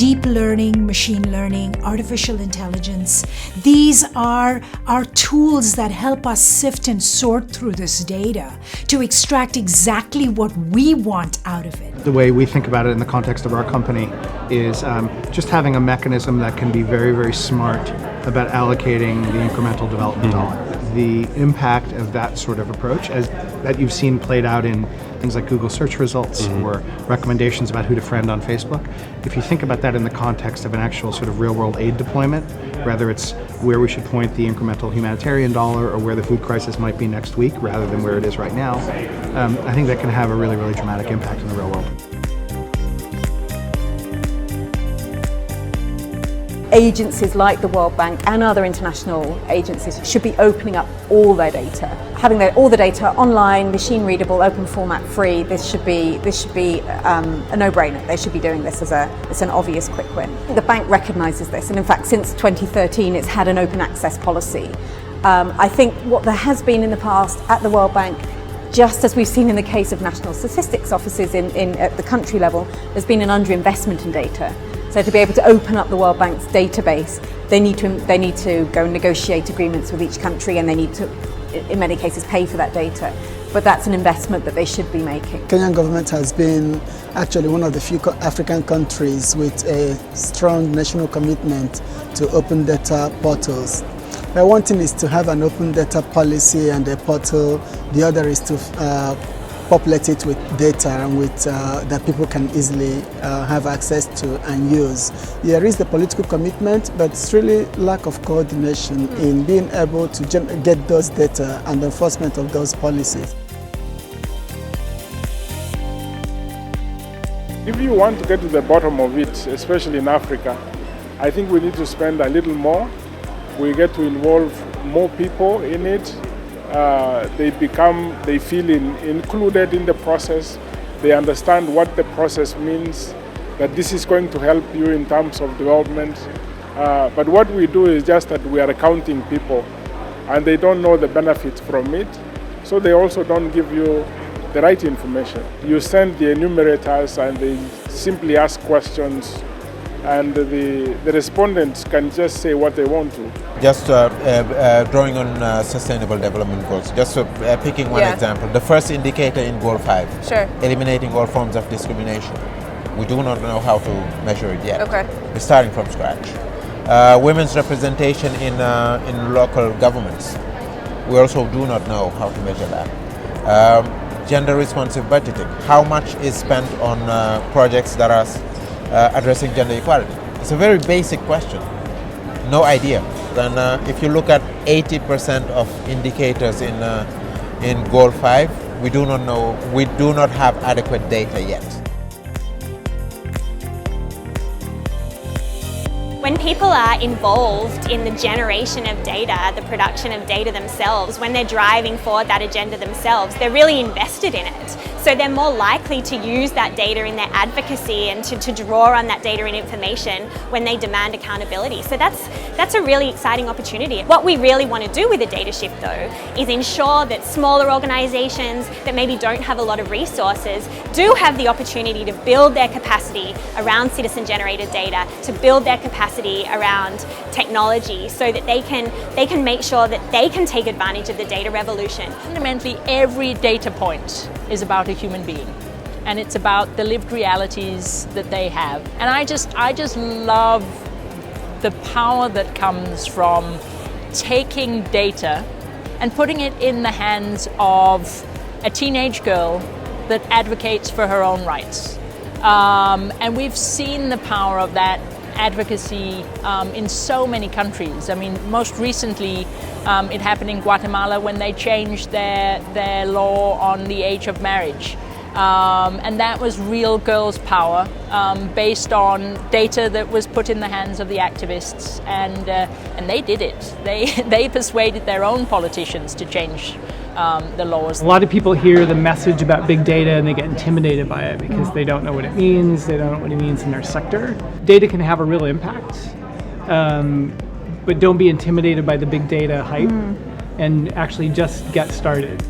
deep learning, machine learning, artificial intelligence. These are our tools that help us sift and sort through this data to extract exactly what we want out of it. The way we think about it in the context of our company is just having a mechanism that can be very, very smart about allocating the incremental development dollar. The impact of that sort of approach, as that you've seen played out in things like Google search results or recommendations about who to friend on Facebook, if you think about that in the context of an actual sort of real-world aid deployment, whether it's where we should point the incremental humanitarian dollar or where the food crisis might be next week rather than where it is right now, I think that can have a really, really dramatic impact in the real world. Agencies like the World Bank and other international agencies should be opening up all their data, having all the data online, machine readable, open format, free. This should be a no-brainer. They should be doing this as an obvious quick win. The bank recognises this, and in fact, since 2013, it's had an open access policy. I think what there has been in the past at the World Bank, just as we've seen in the case of national statistics offices at the country level, there's been an underinvestment in data. So to be able to open up the World Bank's database, they need to go and negotiate agreements with each country, and they need to, in many cases, pay for that data. But that's an investment that they should be making. Kenyan government has been actually one of the few African countries with a strong national commitment to open data portals. But one thing is to have an open data policy and a portal. The other is to populate it with data and with that people can easily have access to and use. There is the political commitment, but it's really lack of coordination in being able to get those data and the enforcement of those policies. If you want to get to the bottom of it, especially in Africa, I think we need to spend a little more. We get to involve more people in it. They feel included in the process. They understand what the process means, that this is going to help you in terms of development. But what we do is just that we are accounting people, and they don't know the benefits from it, so they also don't give you the right information. You send the enumerators and they simply ask questions, and the respondents can just say what they want to. Just drawing on sustainable development goals, just picking one example. The first indicator in Goal 5, Sure. eliminating all forms of discrimination. We do not know how to measure it yet. Okay. We're starting from scratch. Women's representation in local governments. We also do not know how to measure that. Gender responsive budgeting. How much is spent on projects that are addressing gender equality? It's a very basic question. No idea. Then if you look at 80% of indicators in Goal 5, we do not know, we do not have adequate data yet. When people are involved in the generation of data, the production of data themselves, when they're driving forward that agenda themselves, they're really invested in it. So they're more likely to use that data in their advocacy and to draw on that data and information when they demand accountability. So that's a really exciting opportunity. What we really want to do with a data shift though is ensure that smaller organisations that maybe don't have a lot of resources do have the opportunity to build their capacity around citizen generated data, to build their capacity around technology so that they can make sure that they can take advantage of the data revolution. Fundamentally, every data point is about a human being, and it's about the lived realities that they have. And I just love the power that comes from taking data and putting it in the hands of a teenage girl that advocates for her own rights. And we've seen the power of that advocacy in so many countries. I mean, most recently it happened in Guatemala when they changed their law on the age of marriage. And that was real girls' power based on data that was put in the hands of the activists, and they did it. They persuaded their own politicians to change the laws. A lot of people hear the message about big data and they get intimidated by it because they don't know what it means, they don't know what it means in their sector. Data can have a real impact, but don't be intimidated by the big data hype and actually just get started.